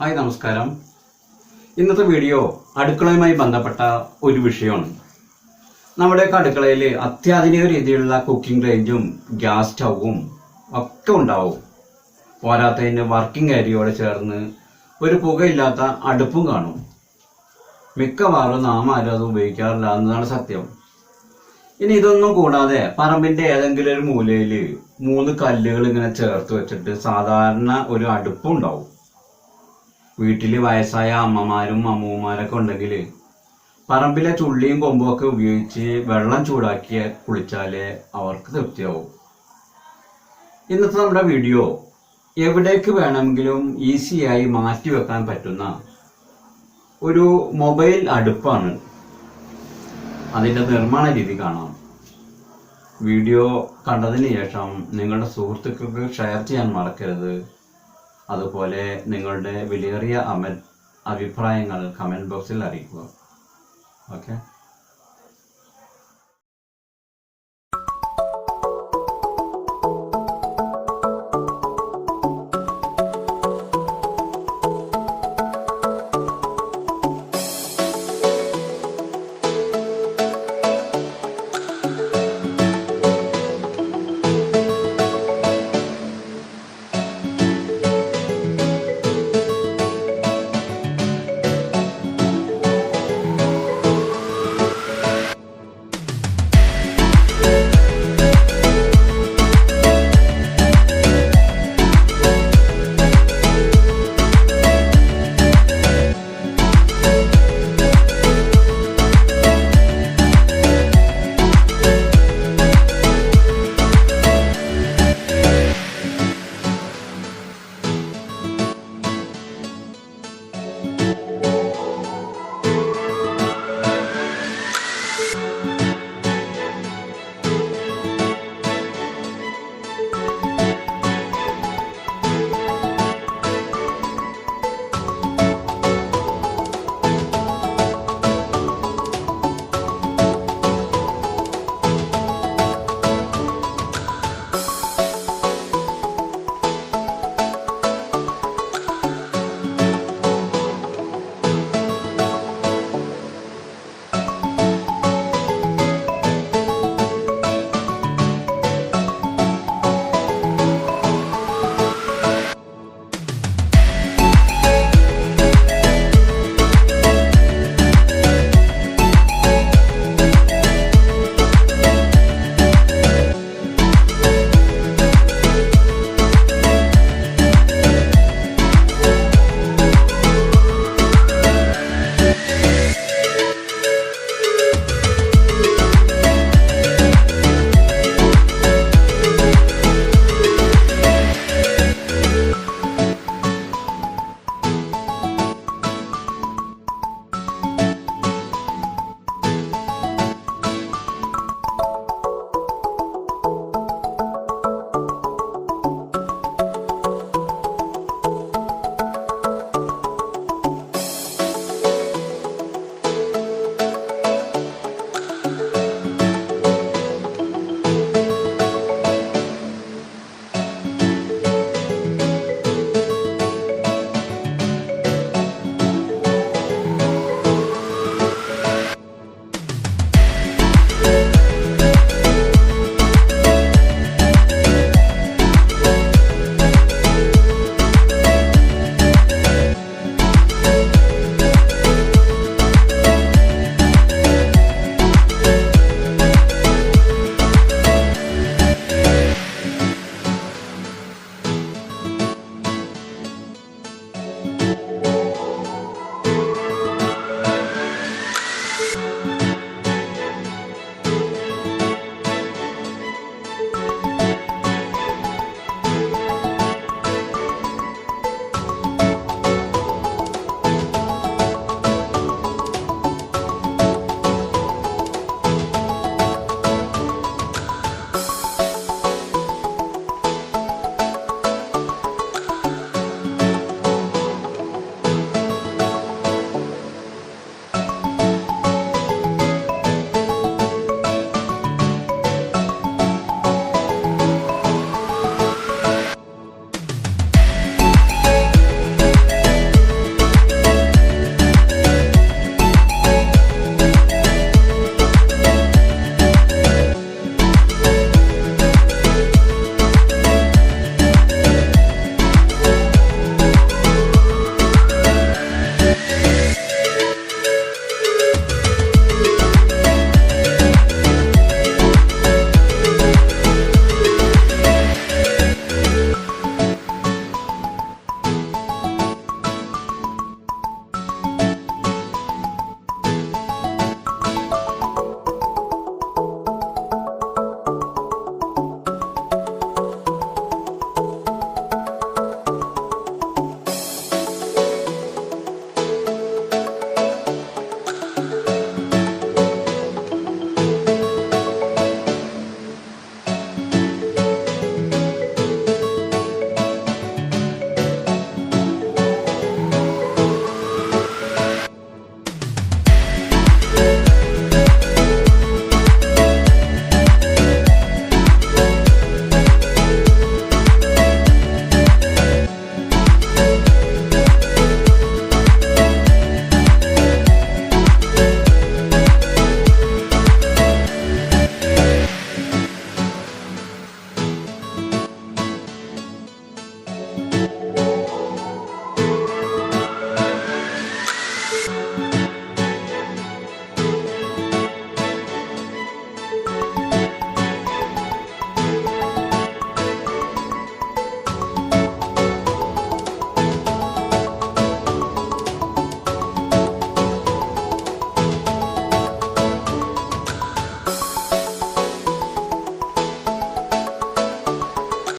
Hi നമസ്കാരം. ഇന്നത്തെ video അടുക്കളയുമായി ബന്ധപ്പെട്ട ഒരു വിഷയമാണ്. നമ്മുടെയൊക്കെ അടുക്കളയിൽ അത്യാധുനിക രീതിയിലുള്ള കുക്കിംഗ് റേഞ്ചും ഗ്യാസ് സ്റ്റൗവും ഒക്കെ ഉണ്ടാവും. പോരാത്തതിന് വർക്കിംഗ് ഏരിയയോട് ചേർന്ന് ഒരു പുകയില്ലാത്ത അടുപ്പും കാണും. മിക്കവാറും നാം ആരും അത് ഉപയോഗിക്കാറില്ല എന്നതാണ് സത്യം. ഇനി ഇതൊന്നും കൂടാതെ പറമ്പിന്റെ ഏതെങ്കിലും ഒരു മൂലയിൽ 3 കല്ലുകൾ ഇങ്ങനെ ചേർത്ത് വെച്ചിട്ട് സാധാരണ ഒരു അടുപ്പും ഉണ്ടാവും. വീട്ടിൽ വയസ്സായ അമ്മമാരും അമ്മൂമാരൊക്കെ ഉണ്ടെങ്കിൽ പറമ്പിലെ ചുള്ളിയും കൊമ്പും ഒക്കെ ഉപയോഗിച്ച് വെള്ളം ചൂടാക്കി കുളിച്ചാലേ അവർക്ക് തൃപ്തിയാവും. ഇന്നത്തെ നമ്മുടെ വീഡിയോ എവിടേക്ക് വേണമെങ്കിലും ഈസിയായി മാറ്റി വെക്കാൻ പറ്റുന്ന ഒരു മൊബൈൽ അടുപ്പാണ്. അതിൻ്റെ നിർമ്മാണ രീതി കാണാം. വീഡിയോ കണ്ടതിന് ശേഷം നിങ്ങളുടെ സുഹൃത്തുക്കൾക്ക് ഷെയർ ചെയ്യാൻ മറക്കരുത്. അതുപോലെ നിങ്ങളുടെ വിലയേറിയ അഭിപ്രായങ്ങൾ കമൻറ്റ് ബോക്സിൽ അറിയിക്കുക. ഓക്കെ.